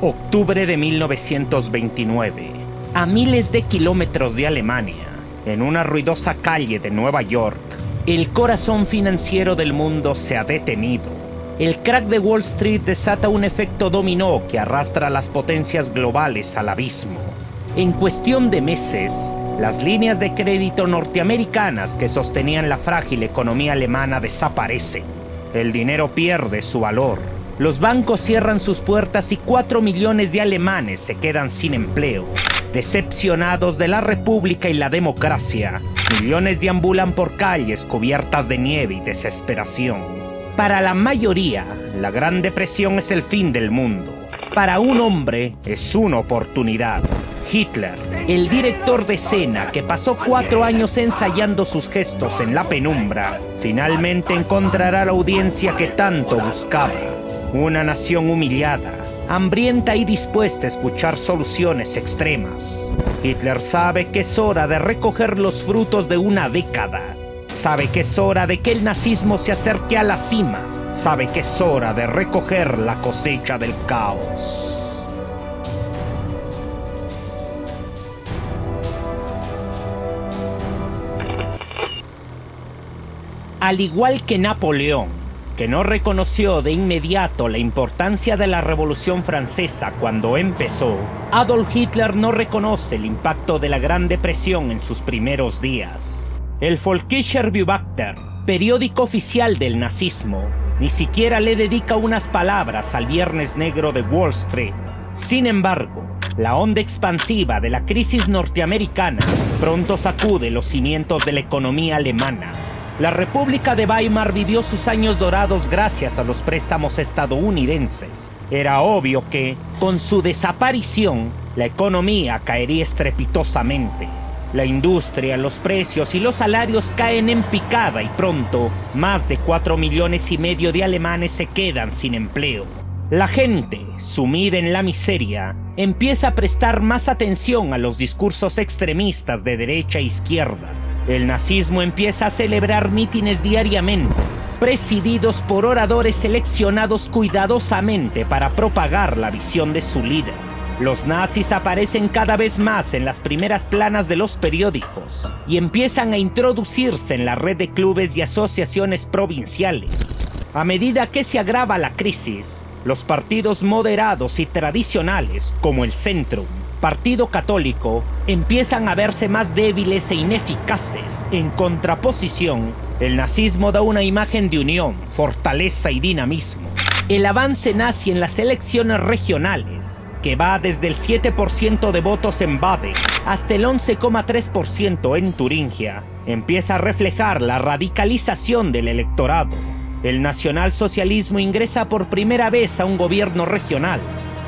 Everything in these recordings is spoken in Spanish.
Octubre de 1929. A miles de kilómetros de Alemania, en una ruidosa calle de Nueva York, el corazón financiero del mundo se ha detenido. El crack de Wall Street desata un efecto dominó que arrastra a las potencias globales al abismo. En cuestión de meses, las líneas de crédito norteamericanas que sostenían la frágil economía alemana desaparecen. El dinero pierde su valor. Los bancos cierran sus puertas y 4 millones de alemanes se quedan sin empleo. Decepcionados de la república y la democracia, millones deambulan por calles cubiertas de nieve y desesperación. Para la mayoría, la Gran Depresión es el fin del mundo. Para un hombre, es una oportunidad. Hitler, el director de escena que pasó 4 años ensayando sus gestos en la penumbra, finalmente encontrará la audiencia que tanto buscaba. Una nación humillada, hambrienta y dispuesta a escuchar soluciones extremas. Hitler sabe que es hora de recoger los frutos de una década. Sabe que es hora de que el nazismo se acerque a la cima. Sabe que es hora de recoger la cosecha del caos. Al igual que Napoleón, que no reconoció de inmediato la importancia de la Revolución Francesa cuando empezó, Adolf Hitler no reconoce el impacto de la Gran Depresión en sus primeros días. El Volkischer Beobachter, periódico oficial del nazismo, ni siquiera le dedica unas palabras al Viernes Negro de Wall Street. Sin embargo, la onda expansiva de la crisis norteamericana pronto sacude los cimientos de la economía alemana. La República de Weimar vivió sus años dorados gracias a los préstamos estadounidenses. Era obvio que, con su desaparición, la economía caería estrepitosamente. La industria, los precios y los salarios caen en picada y pronto, más de 4,5 millones de alemanes se quedan sin empleo. La gente, sumida en la miseria, empieza a prestar más atención a los discursos extremistas de derecha e izquierda. El nazismo empieza a celebrar mítines diariamente, presididos por oradores seleccionados cuidadosamente para propagar la visión de su líder. Los nazis aparecen cada vez más en las primeras planas de los periódicos y empiezan a introducirse en la red de clubes y asociaciones provinciales. A medida que se agrava la crisis, los partidos moderados y tradicionales, como el Centrum, Partido Católico, empiezan a verse más débiles e ineficaces. En contraposición, el nazismo da una imagen de unión, fortaleza y dinamismo. El avance nazi en las elecciones regionales, que va desde el 7% de votos en Baden hasta el 11,3% en Turingia, empieza a reflejar la radicalización del electorado. El nacionalsocialismo ingresa por primera vez a un gobierno regional,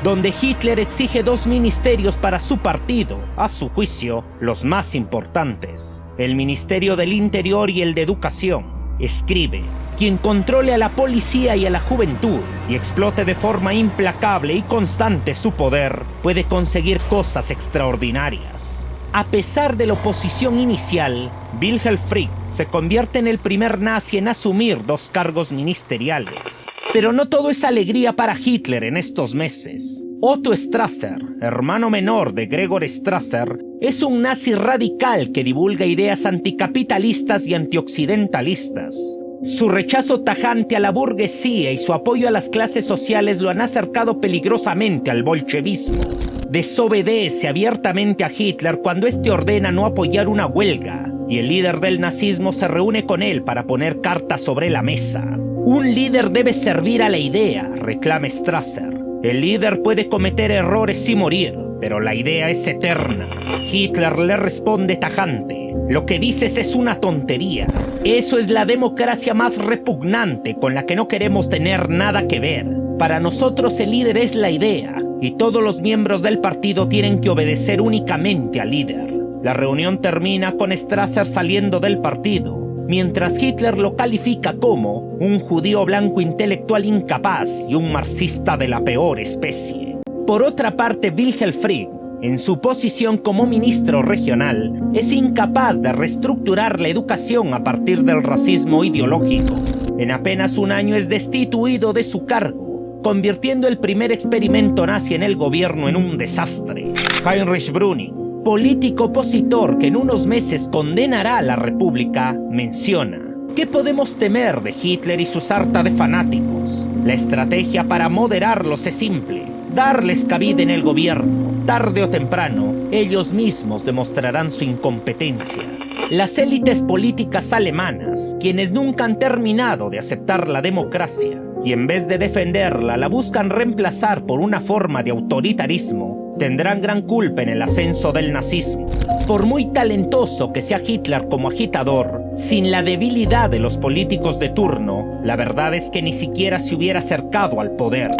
donde Hitler exige 2 ministerios para su partido, a su juicio, los más importantes: el Ministerio del Interior y el de Educación. Escribe: quien controle a la policía y a la juventud y explote de forma implacable y constante su poder, puede conseguir cosas extraordinarias. A pesar de la oposición inicial, Wilhelm Frick se convierte en el primer nazi en asumir 2 cargos ministeriales. Pero no todo es alegría para Hitler en estos meses. Otto Strasser, hermano menor de Gregor Strasser, es un nazi radical que divulga ideas anticapitalistas y antioccidentalistas. Su rechazo tajante a la burguesía y su apoyo a las clases sociales lo han acercado peligrosamente al bolchevismo. Desobedece abiertamente a Hitler cuando éste ordena no apoyar una huelga, y el líder del nazismo se reúne con él para poner cartas sobre la mesa. Un líder debe servir a la idea, reclama Strasser. El líder puede cometer errores y morir, pero la idea es eterna. Hitler le responde tajante: lo que dices es una tontería. Eso es la democracia más repugnante con la que no queremos tener nada que ver. Para nosotros el líder es la idea, y todos los miembros del partido tienen que obedecer únicamente al líder. La reunión termina con Strasser saliendo del partido, mientras Hitler lo califica como un judío blanco intelectual incapaz y un marxista de la peor especie. Por otra parte, Wilhelm Frick, en su posición como ministro regional, es incapaz de reestructurar la educación a partir del racismo ideológico. En apenas un año es destituido de su cargo convirtiendo el primer experimento nazi en el gobierno en un desastre. Heinrich Brüning, político opositor que en unos meses condenará a la República, menciona: ¿qué podemos temer de Hitler y su sarta de fanáticos? La estrategia para moderarlos es simple: darles cabida en el gobierno. Tarde o temprano, ellos mismos demostrarán su incompetencia. Las élites políticas alemanas, quienes nunca han terminado de aceptar la democracia, y en vez de defenderla, la buscan reemplazar por una forma de autoritarismo, tendrán gran culpa en el ascenso del nazismo. Por muy talentoso que sea Hitler como agitador, sin la debilidad de los políticos de turno, la verdad es que ni siquiera se hubiera acercado al poder.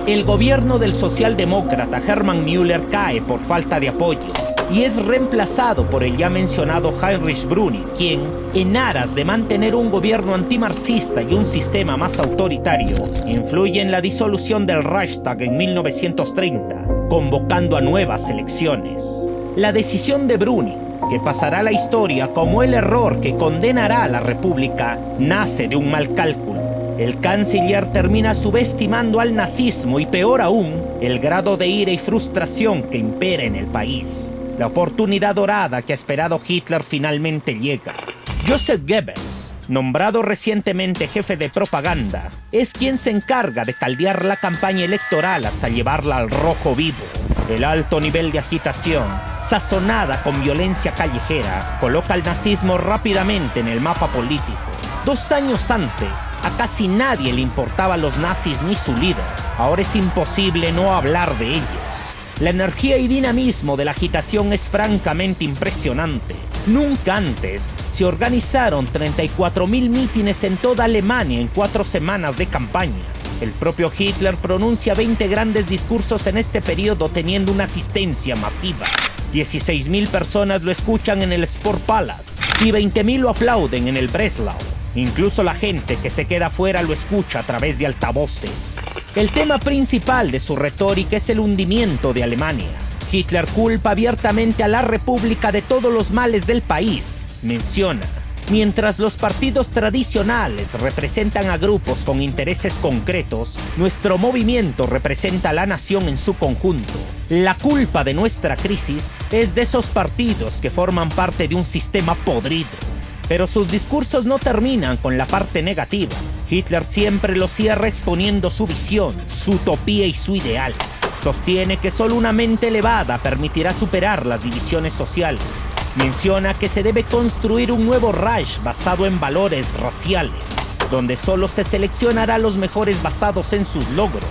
El gobierno del socialdemócrata Hermann Müller cae por falta de apoyo y es reemplazado por el ya mencionado Heinrich Brüning, quien, en aras de mantener un gobierno antimarxista y un sistema más autoritario, influye en la disolución del Reichstag en 1930, convocando a nuevas elecciones. La decisión de Brüning, que pasará a la historia como el error que condenará a la República, nace de un mal cálculo. El canciller termina subestimando al nazismo y, peor aún, el grado de ira y frustración que impera en el país. La oportunidad dorada que ha esperado Hitler finalmente llega. Joseph Goebbels, nombrado recientemente jefe de propaganda, es quien se encarga de caldear la campaña electoral hasta llevarla al rojo vivo. El alto nivel de agitación, sazonada con violencia callejera, coloca al nazismo rápidamente en el mapa político. 2 años antes, a casi nadie le importaban los nazis ni su líder. Ahora es imposible no hablar de ellos. La energía y dinamismo de la agitación es francamente impresionante. Nunca antes se organizaron 34.000 mítines en toda Alemania en 4 semanas de campaña. El propio Hitler pronuncia 20 grandes discursos en este periodo, teniendo una asistencia masiva. 16.000 personas lo escuchan en el Sport Palace y 20.000 lo aplauden en el Breslau. Incluso la gente que se queda fuera lo escucha a través de altavoces. El tema principal de su retórica es el hundimiento de Alemania. Hitler culpa abiertamente a la República de todos los males del país. Menciona: mientras los partidos tradicionales representan a grupos con intereses concretos, nuestro movimiento representa a la nación en su conjunto. La culpa de nuestra crisis es de esos partidos que forman parte de un sistema podrido. Pero sus discursos no terminan con la parte negativa. Hitler siempre lo cierra exponiendo su visión, su utopía y su ideal. Sostiene que solo una mente elevada permitirá superar las divisiones sociales. Menciona que se debe construir un nuevo Reich basado en valores raciales, donde solo se seleccionará a los mejores basados en sus logros,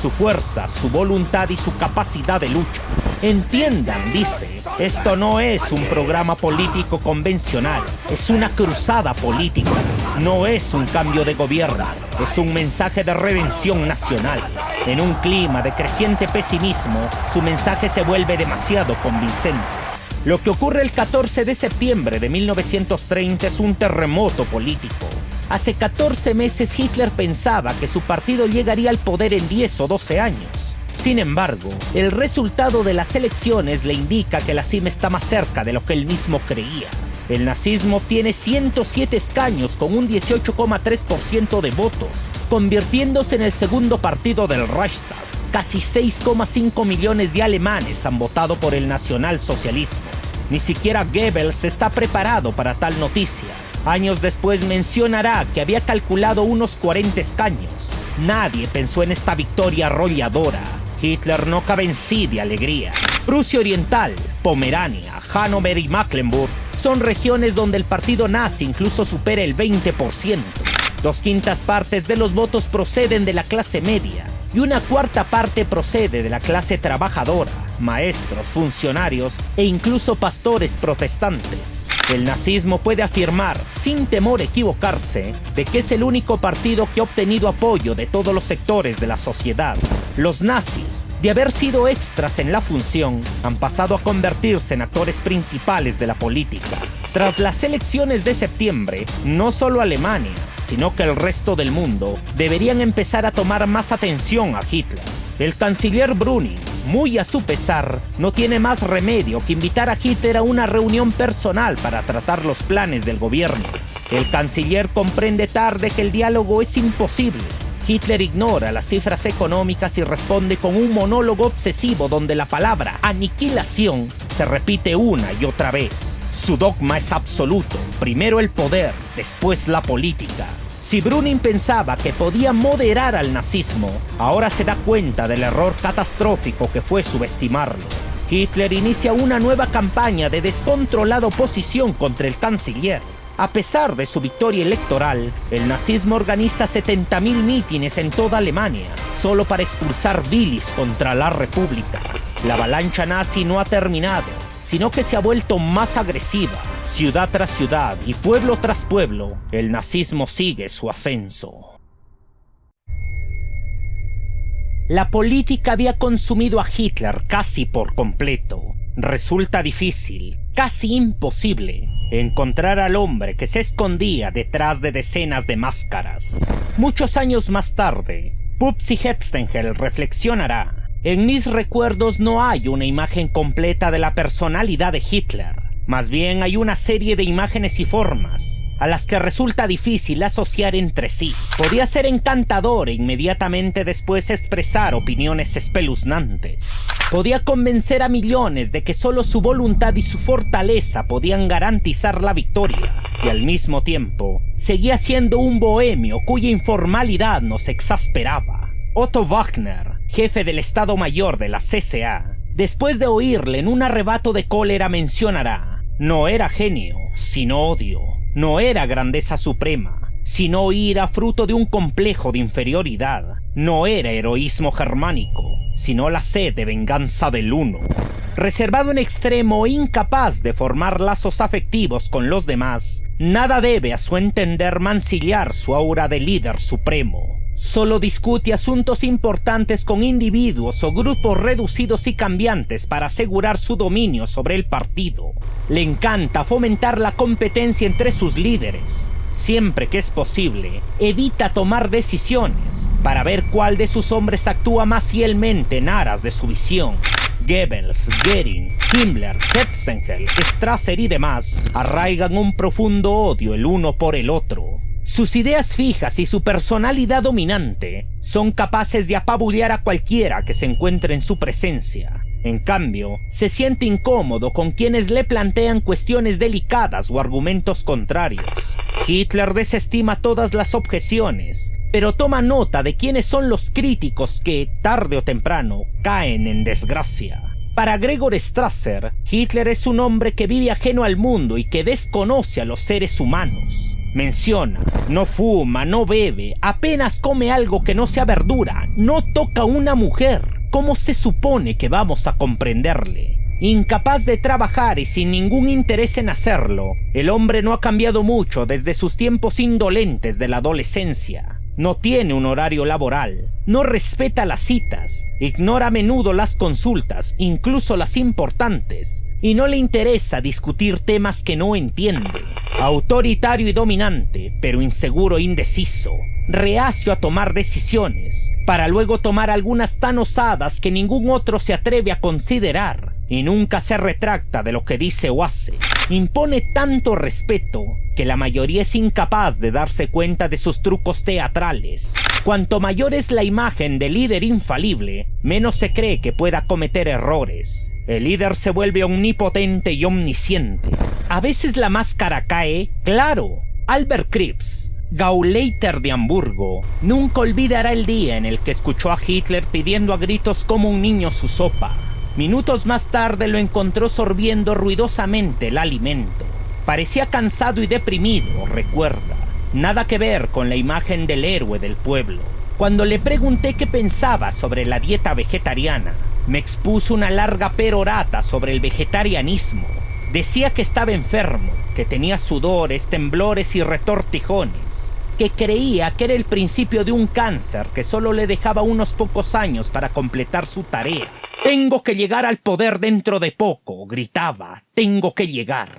su fuerza, su voluntad y su capacidad de lucha. Entiendan, dice, esto no es un programa político convencional, es una cruzada política. No es un cambio de gobierno, es un mensaje de redención nacional. En un clima de creciente pesimismo, su mensaje se vuelve demasiado convincente. Lo que ocurre el 14 de septiembre de 1930 es un terremoto político. Hace 14 meses Hitler pensaba que su partido llegaría al poder en 10 o 12 años. Sin embargo, el resultado de las elecciones le indica que la cima está más cerca de lo que él mismo creía. El nazismo obtiene 107 escaños con un 18,3% de votos, convirtiéndose en el segundo partido del Reichstag. Casi 6,5 millones de alemanes han votado por el nacionalsocialismo. Ni siquiera Goebbels está preparado para tal noticia. Años después mencionará que había calculado unos 40 escaños. Nadie pensó en esta victoria arrolladora. Hitler no cabe en sí de alegría. Prusia Oriental, Pomerania, Hannover y Mecklenburg son regiones donde el partido nazi incluso supera el 20%. 2/5 partes de los votos proceden de la clase media y 1/4 parte procede de la clase trabajadora, maestros, funcionarios e incluso pastores protestantes. El nazismo puede afirmar, sin temor a equivocarse, de que es el único partido que ha obtenido apoyo de todos los sectores de la sociedad. Los nazis, de haber sido extras en la función, han pasado a convertirse en actores principales de la política. Tras las elecciones de septiembre, no solo Alemania, sino que el resto del mundo deberían empezar a tomar más atención a Hitler. El canciller Brüning, muy a su pesar, no tiene más remedio que invitar a Hitler a una reunión personal para tratar los planes del gobierno. El canciller comprende tarde que el diálogo es imposible. Hitler ignora las cifras económicas y responde con un monólogo obsesivo donde la palabra aniquilación se repite una y otra vez. Su dogma es absoluto, primero el poder, después la política. Si Brüning pensaba que podía moderar al nazismo, ahora se da cuenta del error catastrófico que fue subestimarlo. Hitler inicia una nueva campaña de descontrolada oposición contra el canciller. A pesar de su victoria electoral, el nazismo organiza 70.000 mítines en toda Alemania, solo para expulsar bilis contra la República. La avalancha nazi no ha terminado, sino que se ha vuelto más agresiva. Ciudad tras ciudad y pueblo tras pueblo, el nazismo sigue su ascenso. La política había consumido a Hitler casi por completo. Resulta difícil, casi imposible, encontrar al hombre que se escondía detrás de decenas de máscaras. Muchos años más tarde, Pupsi Hepstengel reflexionará: en mis recuerdos no hay una imagen completa de la personalidad de Hitler. Más bien hay una serie de imágenes y formas a las que resulta difícil asociar entre sí. Podía ser encantador e inmediatamente después expresar opiniones espeluznantes. Podía convencer a millones de que solo su voluntad y su fortaleza podían garantizar la victoria. Y al mismo tiempo, seguía siendo un bohemio cuya informalidad nos exasperaba. Otto Wagner, jefe del Estado Mayor de la CSA, después de oírle en un arrebato de cólera mencionará: no era genio, sino odio. No era grandeza suprema, sino ira fruto de un complejo de inferioridad. No era heroísmo germánico, sino la sed de venganza del uno. Reservado en extremo e incapaz de formar lazos afectivos con los demás, nada debe, a su entender, mancillar su aura de líder supremo. Solo discute asuntos importantes con individuos o grupos reducidos y cambiantes para asegurar su dominio sobre el partido. Le encanta fomentar la competencia entre sus líderes. Siempre que es posible, evita tomar decisiones para ver cuál de sus hombres actúa más fielmente en aras de su visión. Goebbels, Goering, Himmler, Hepstengel, Strasser y demás arraigan un profundo odio el uno por el otro. Sus ideas fijas y su personalidad dominante son capaces de apabullar a cualquiera que se encuentre en su presencia. En cambio, se siente incómodo con quienes le plantean cuestiones delicadas o argumentos contrarios. Hitler desestima todas las objeciones, pero toma nota de quiénes son los críticos que, tarde o temprano, caen en desgracia. Para Gregor Strasser, Hitler es un hombre que vive ajeno al mundo y que desconoce a los seres humanos. Menciona: no fuma, no bebe, apenas come algo que no sea verdura, no toca una mujer. ¿Cómo se supone que vamos a comprenderle? Incapaz de trabajar y sin ningún interés en hacerlo, el hombre no ha cambiado mucho desde sus tiempos indolentes de la adolescencia. No tiene un horario laboral, no respeta las citas, ignora a menudo las consultas, incluso las importantes, y no le interesa discutir temas que no entiende. Autoritario y dominante, pero inseguro e indeciso, reacio a tomar decisiones, para luego tomar algunas tan osadas que ningún otro se atreve a considerar, y nunca se retracta de lo que dice o hace. Impone tanto respeto que la mayoría es incapaz de darse cuenta de sus trucos teatrales. Cuanto mayor es la imagen del líder infalible, menos se cree que pueda cometer errores. El líder se vuelve omnipotente y omnisciente. A veces la máscara cae, claro. Albert Krebs, Gauleiter de Hamburgo, nunca olvidará el día en el que escuchó a Hitler pidiendo a gritos como un niño su sopa. Minutos más tarde lo encontró sorbiendo ruidosamente el alimento. Parecía cansado y deprimido, recuerda. Nada que ver con la imagen del héroe del pueblo. Cuando le pregunté qué pensaba sobre la dieta vegetariana, me expuso una larga perorata sobre el vegetarianismo. Decía que estaba enfermo, que tenía sudores, temblores y retortijones, que creía que era el principio de un cáncer que solo le dejaba unos pocos años para completar su tarea. «Tengo que llegar al poder dentro de poco», gritaba, «tengo que llegar».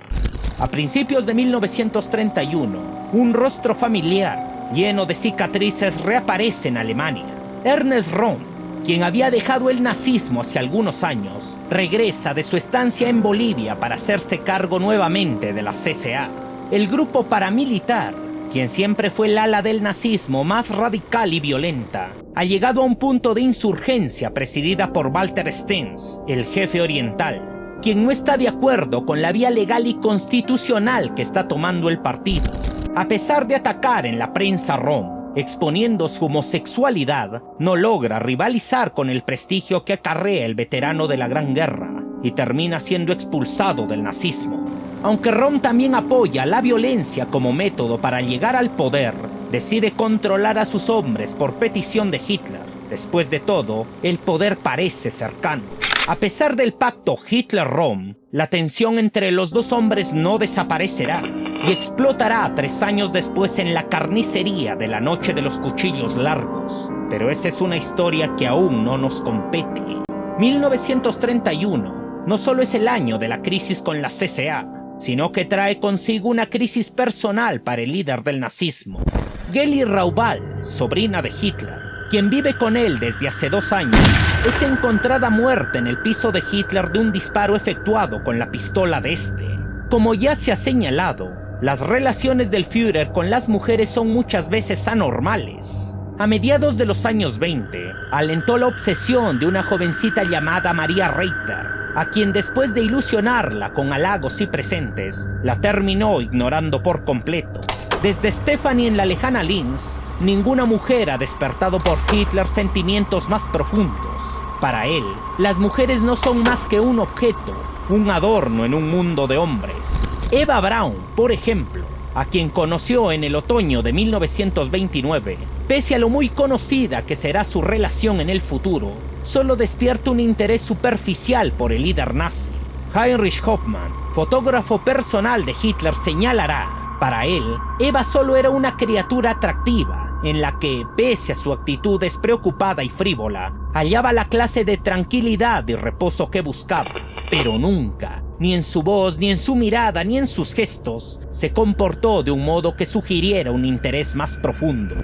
A principios de 1931, un rostro familiar, lleno de cicatrices, reaparece en Alemania. Ernest Röhm, quien había dejado el nazismo hace algunos años, regresa de su estancia en Bolivia para hacerse cargo nuevamente de la CSA. El grupo paramilitar quien siempre fue el ala del nazismo más radical y violenta, ha llegado a un punto de insurgencia presidida por Walter Stenz, el jefe oriental, quien no está de acuerdo con la vía legal y constitucional que está tomando el partido. A pesar de atacar en la prensa rom, exponiendo su homosexualidad, no logra rivalizar con el prestigio que acarrea el veterano de la Gran Guerra y termina siendo expulsado del nazismo. Aunque Rom también apoya la violencia como método para llegar al poder, decide controlar a sus hombres por petición de Hitler. Después de todo, el poder parece cercano. A pesar del pacto Hitler-Rom, la tensión entre los dos hombres no desaparecerá y explotará 3 años después en la carnicería de la Noche de los Cuchillos Largos. Pero esa es una historia que aún no nos compete. 1931 no solo es el año de la crisis con la CSA, sino que trae consigo una crisis personal para el líder del nazismo. Geli Raubal, sobrina de Hitler, quien vive con él desde hace 2 años, es encontrada muerta en el piso de Hitler de un disparo efectuado con la pistola de este. Como ya se ha señalado, las relaciones del Führer con las mujeres son muchas veces anormales. A mediados de los años 20, alentó la obsesión de una jovencita llamada Maria Reiter, a quien después de ilusionarla con halagos y presentes, la terminó ignorando por completo. Desde Stephanie en la lejana Linz, ninguna mujer ha despertado por Hitler sentimientos más profundos. Para él, las mujeres no son más que un objeto, un adorno en un mundo de hombres. Eva Braun, por ejemplo, a quien conoció en el otoño de 1929, pese a lo muy conocida que será su relación en el futuro, solo despierta un interés superficial por el líder nazi. Heinrich Hoffmann, fotógrafo personal de Hitler, señalará: para él, Eva solo era una criatura atractiva, en la que, pese a su actitud despreocupada y frívola, hallaba la clase de tranquilidad y reposo que buscaba, pero nunca, ni en su voz, ni en su mirada, ni en sus gestos, se comportó de un modo que sugiriera un interés más profundo.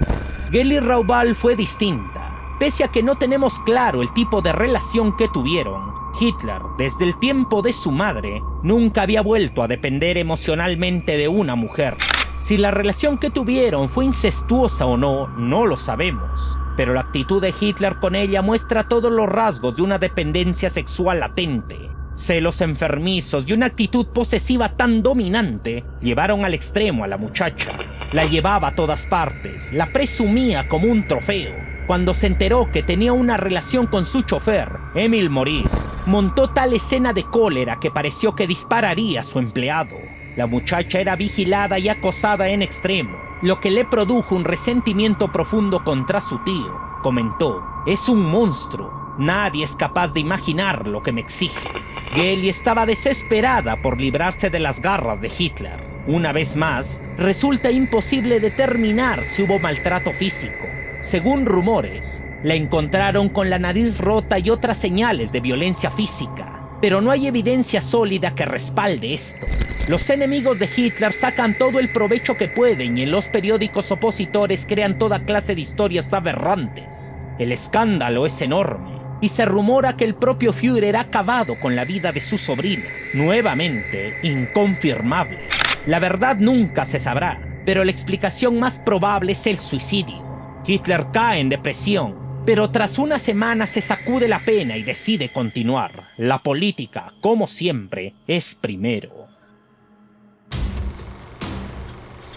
Geli Raubal fue distinta. Pese a que no tenemos claro el tipo de relación que tuvieron, Hitler, desde el tiempo de su madre, nunca había vuelto a depender emocionalmente de una mujer. Si la relación que tuvieron fue incestuosa o no, no lo sabemos, pero la actitud de Hitler con ella muestra todos los rasgos de una dependencia sexual latente. Celos enfermizos y una actitud posesiva tan dominante llevaron al extremo a la muchacha. La llevaba a todas partes, la presumía como un trofeo. Cuando se enteró que tenía una relación con su chofer, Emil Maurice, montó tal escena de cólera que pareció que dispararía a su empleado. La muchacha era vigilada y acosada en extremo, lo que le produjo un resentimiento profundo contra su tío. Comentó: es un monstruo, nadie es capaz de imaginar lo que me exige. Geli estaba desesperada por librarse de las garras de Hitler. Una vez más, resulta imposible determinar si hubo maltrato físico. Según rumores, la encontraron con la nariz rota y otras señales de violencia física, pero no hay evidencia sólida que respalde esto. Los enemigos de Hitler sacan todo el provecho que pueden y en los periódicos opositores crean toda clase de historias aberrantes. El escándalo es enorme y se rumora que el propio Führer ha acabado con la vida de su sobrino, nuevamente inconfirmable. La verdad nunca se sabrá, pero la explicación más probable es el suicidio. Hitler cae en depresión, pero tras una semana se sacude la pena y decide continuar. La política, como siempre, es primero.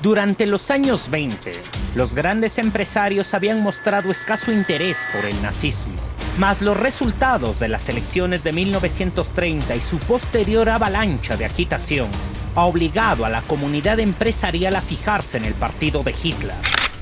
Durante los años 20, los grandes empresarios habían mostrado escaso interés por el nazismo, mas los resultados de las elecciones de 1930 y su posterior avalancha de agitación ha obligado a la comunidad empresarial a fijarse en el partido de Hitler.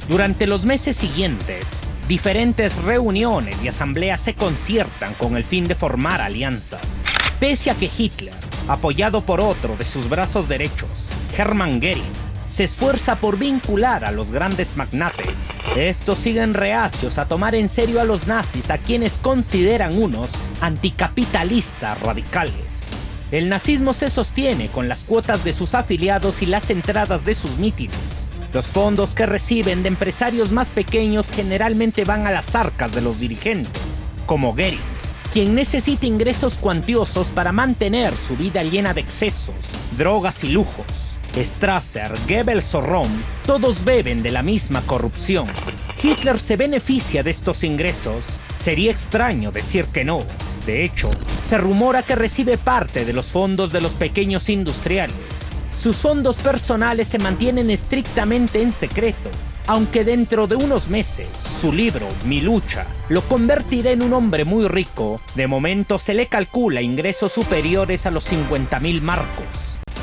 Durante los meses siguientes, diferentes reuniones y asambleas se conciertan con el fin de formar alianzas. Pese a que Hitler, apoyado por otro de sus brazos derechos, Hermann Göring, se esfuerza por vincular a los grandes magnates, estos siguen reacios a tomar en serio a los nazis, a quienes consideran unos anticapitalistas radicales. El nazismo se sostiene con las cuotas de sus afiliados y las entradas de sus mítines. Los fondos que reciben de empresarios más pequeños generalmente van a las arcas de los dirigentes, como Göring, quien necesita ingresos cuantiosos para mantener su vida llena de excesos, drogas y lujos. Strasser, Goebbels o Rom, todos beben de la misma corrupción. Hitler se beneficia de estos ingresos. Sería extraño decir que no. De hecho, se rumora que recibe parte de los fondos de los pequeños industriales. Sus fondos personales se mantienen estrictamente en secreto, aunque dentro de unos meses, su libro, Mi lucha, lo convertirá en un hombre muy rico. De momento se le calcula ingresos superiores a los 50.000 marcos.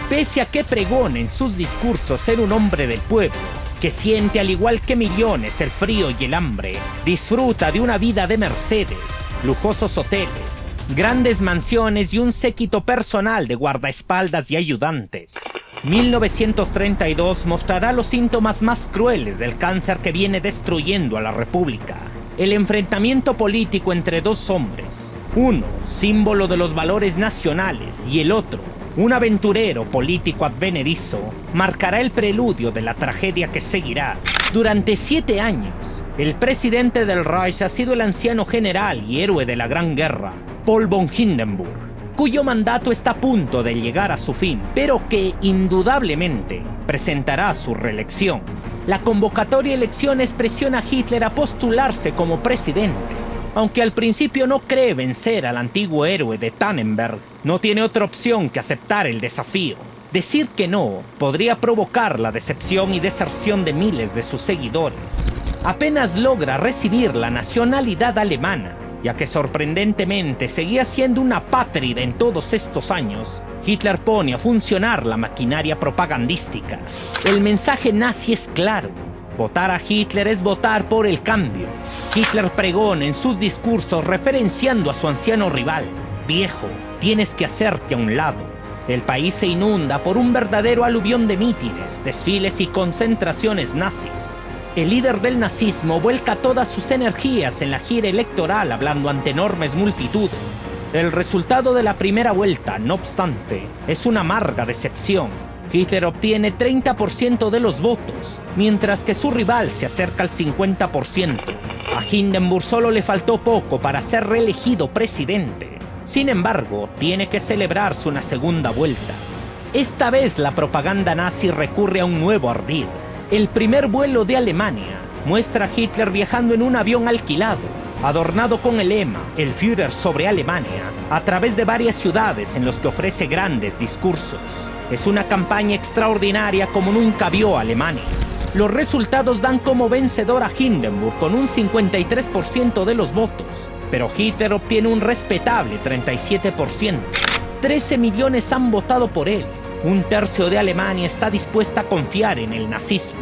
Pese a que pregona en sus discursos ser un hombre del pueblo, que siente al igual que millones el frío y el hambre, disfruta de una vida de Mercedes, lujosos hoteles, grandes mansiones y un séquito personal de guardaespaldas y ayudantes. 1932 mostrará los síntomas más crueles del cáncer que viene destruyendo a la República. El enfrentamiento político entre dos hombres, uno símbolo de los valores nacionales y el otro un aventurero político advenedizo, marcará el preludio de la tragedia que seguirá. Durante 7 años, el presidente del Reich ha sido el anciano general y héroe de la Gran Guerra, Paul von Hindenburg, cuyo mandato está a punto de llegar a su fin, pero que, indudablemente, presentará su reelección. La convocatoria de elecciones presiona a Hitler a postularse como presidente. Aunque al principio no cree vencer al antiguo héroe de Tannenberg, no tiene otra opción que aceptar el desafío. Decir que no podría provocar la decepción y deserción de miles de sus seguidores. Apenas logra recibir la nacionalidad alemana, ya que sorprendentemente seguía siendo una apátrida en todos estos años, Hitler pone a funcionar la maquinaria propagandística. El mensaje nazi es claro. Votar a Hitler es votar por el cambio. Hitler pregona en sus discursos referenciando a su anciano rival. Viejo, tienes que hacerte a un lado. El país se inunda por un verdadero aluvión de mítines, desfiles y concentraciones nazis. El líder del nazismo vuelca todas sus energías en la gira electoral hablando ante enormes multitudes. El resultado de la primera vuelta, no obstante, es una amarga decepción. Hitler obtiene 30% de los votos, mientras que su rival se acerca al 50%. A Hindenburg solo le faltó poco para ser reelegido presidente. Sin embargo, tiene que celebrarse una segunda vuelta. Esta vez la propaganda nazi recurre a un nuevo ardid. El primer vuelo de Alemania muestra a Hitler viajando en un avión alquilado, adornado con el lema «El Führer sobre Alemania», a través de varias ciudades en los que ofrece grandes discursos. Es una campaña extraordinaria como nunca vio Alemania. Los resultados dan como vencedor a Hindenburg con un 53% de los votos, pero Hitler obtiene un respetable 37%. 13 millones han votado por él. Un tercio de Alemania está dispuesta a confiar en el nazismo.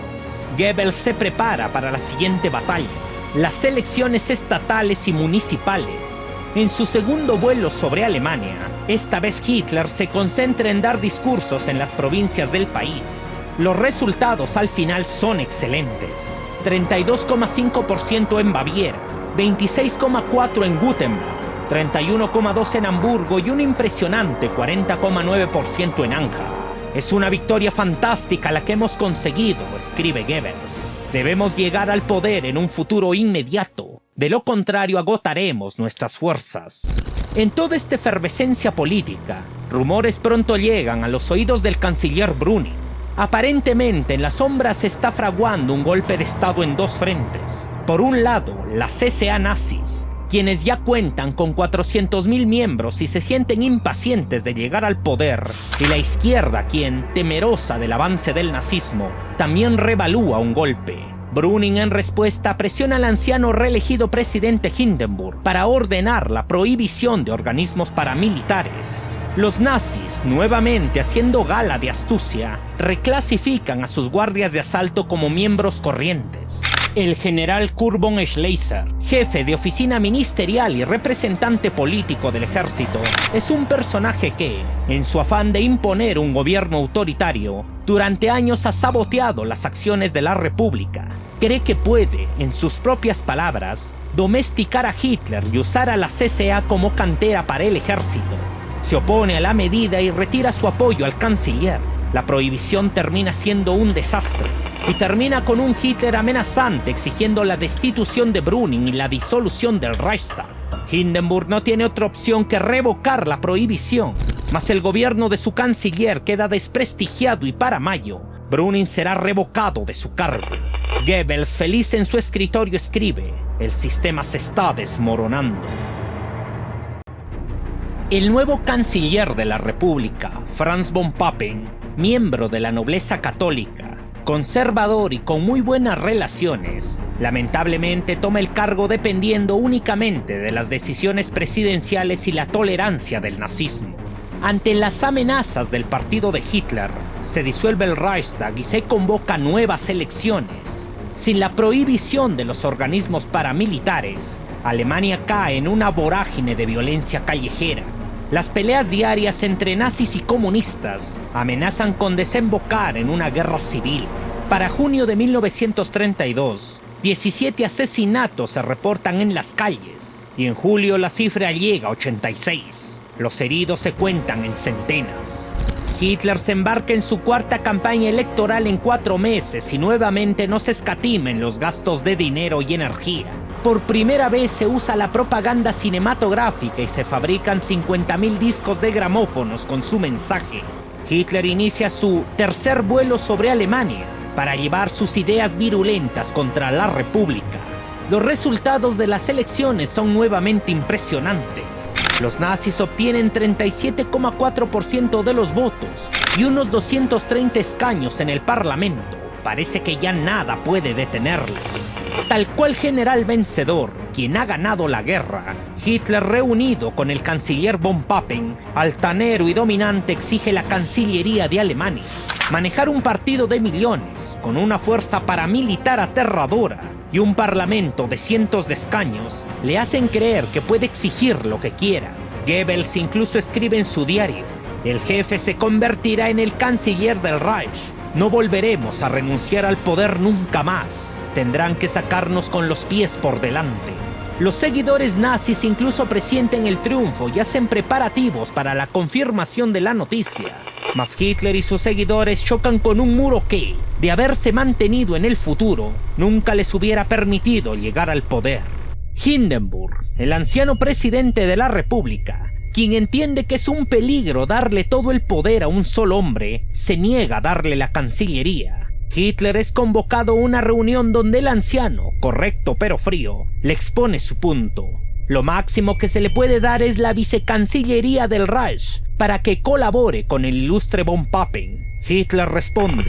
Goebbels se prepara para la siguiente batalla, las elecciones estatales y municipales. En su segundo vuelo sobre Alemania, esta vez Hitler se concentra en dar discursos en las provincias del país. Los resultados al final son excelentes. 32,5% en Baviera, 26,4% en Württemberg, 31,2% en Hamburgo y un impresionante 40,9% en Anja. Es una victoria fantástica la que hemos conseguido, escribe Goebbels. Debemos llegar al poder en un futuro inmediato. De lo contrario, agotaremos nuestras fuerzas. En toda esta efervescencia política, rumores pronto llegan a los oídos del canciller Brüning. Aparentemente, en las sombras se está fraguando un golpe de estado en dos frentes. Por un lado, las CSA nazis, quienes ya cuentan con 400.000 miembros y se sienten impacientes de llegar al poder, y la izquierda, quien, temerosa del avance del nazismo, también revalúa un golpe. Brüning, en respuesta, presiona al anciano reelegido presidente Hindenburg para ordenar la prohibición de organismos paramilitares. Los nazis, nuevamente haciendo gala de astucia, reclasifican a sus guardias de asalto como miembros corrientes. El general Kurt von Schleicher, jefe de oficina ministerial y representante político del ejército, es un personaje que, en su afán de imponer un gobierno autoritario, durante años ha saboteado las acciones de la República. Cree que puede, en sus propias palabras, domesticar a Hitler y usar a la CSA como cantera para el ejército. Se opone a la medida y retira su apoyo al canciller. La prohibición termina siendo un desastre y termina con un Hitler amenazante exigiendo la destitución de Brüning y la disolución del Reichstag. Hindenburg no tiene otra opción que revocar la prohibición. mas el gobierno de su canciller queda desprestigiado y para mayo, Brüning será revocado de su cargo. Goebbels, feliz en su escritorio, escribe: el sistema se está desmoronando. El nuevo canciller de la República, Franz von Papen, miembro de la nobleza católica, conservador y con muy buenas relaciones, lamentablemente toma el cargo dependiendo únicamente de las decisiones presidenciales y la tolerancia del nazismo. Ante las amenazas del partido de Hitler, se disuelve el Reichstag y se convoca nuevas elecciones. Sin la prohibición de los organismos paramilitares, Alemania cae en una vorágine de violencia callejera. Las peleas diarias entre nazis y comunistas amenazan con desembocar en una guerra civil. Para junio de 1932, 17 asesinatos se reportan en las calles y en julio la cifra llega a 86. Los heridos se cuentan en centenas. Hitler se embarca en su cuarta campaña electoral en 4 meses y nuevamente no se escatima en los gastos de dinero y energía. Por primera vez se usa la propaganda cinematográfica y se fabrican 50.000 discos de gramófonos con su mensaje. Hitler inicia su tercer vuelo sobre Alemania para llevar sus ideas virulentas contra la República. Los resultados de las elecciones son nuevamente impresionantes. Los nazis obtienen 37,4% de los votos y unos 230 escaños en el Parlamento. Parece que ya nada puede detenerlos. Tal cual general vencedor, quien ha ganado la guerra, Hitler, reunido con el canciller von Papen, altanero y dominante, exige la Cancillería de Alemania. Manejar un partido de millones, con una fuerza paramilitar aterradora y un parlamento de cientos de escaños, le hacen creer que puede exigir lo que quiera. Goebbels incluso escribe en su diario: el jefe se convertirá en el canciller del Reich. No volveremos a renunciar al poder nunca más. Tendrán que sacarnos con los pies por delante. Los seguidores nazis incluso presienten el triunfo y hacen preparativos para la confirmación de la noticia. Mas Hitler y sus seguidores chocan con un muro que, de haberse mantenido en el futuro, nunca les hubiera permitido llegar al poder. Hindenburg, el anciano presidente de la República, quien entiende que es un peligro darle todo el poder a un solo hombre, se niega a darle la Cancillería. Hitler es convocado a una reunión donde el anciano, correcto pero frío, le expone su punto. Lo máximo que se le puede dar es la vicecancillería del Reich para que colabore con el ilustre von Papen. Hitler responde: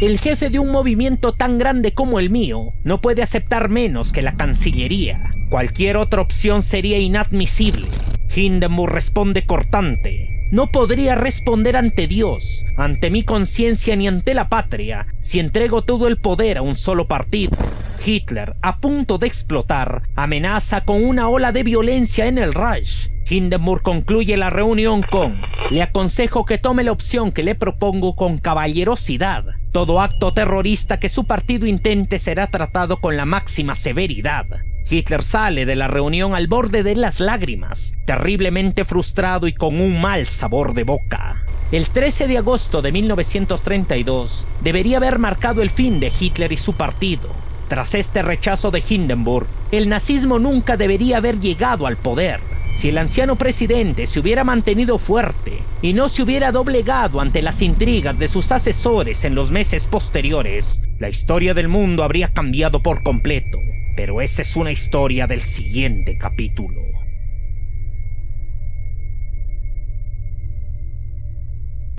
el jefe de un movimiento tan grande como el mío no puede aceptar menos que la Cancillería. Cualquier otra opción sería inadmisible. Hindenburg responde cortante: no podría responder ante Dios, ante mi conciencia ni ante la patria si entrego todo el poder a un solo partido. Hitler, a punto de explotar, amenaza con una ola de violencia en el Reich. Hindenburg concluye la reunión con: le aconsejo que tome la opción que le propongo con caballerosidad. Todo acto terrorista que su partido intente será tratado con la máxima severidad. Hitler sale de la reunión al borde de las lágrimas, terriblemente frustrado y con un mal sabor de boca. El 13 de agosto de 1932 debería haber marcado el fin de Hitler y su partido. Tras este rechazo de Hindenburg, el nazismo nunca debería haber llegado al poder. Si el anciano presidente se hubiera mantenido fuerte y no se hubiera doblegado ante las intrigas de sus asesores en los meses posteriores, la historia del mundo habría cambiado por completo. Pero esa es una historia del siguiente capítulo.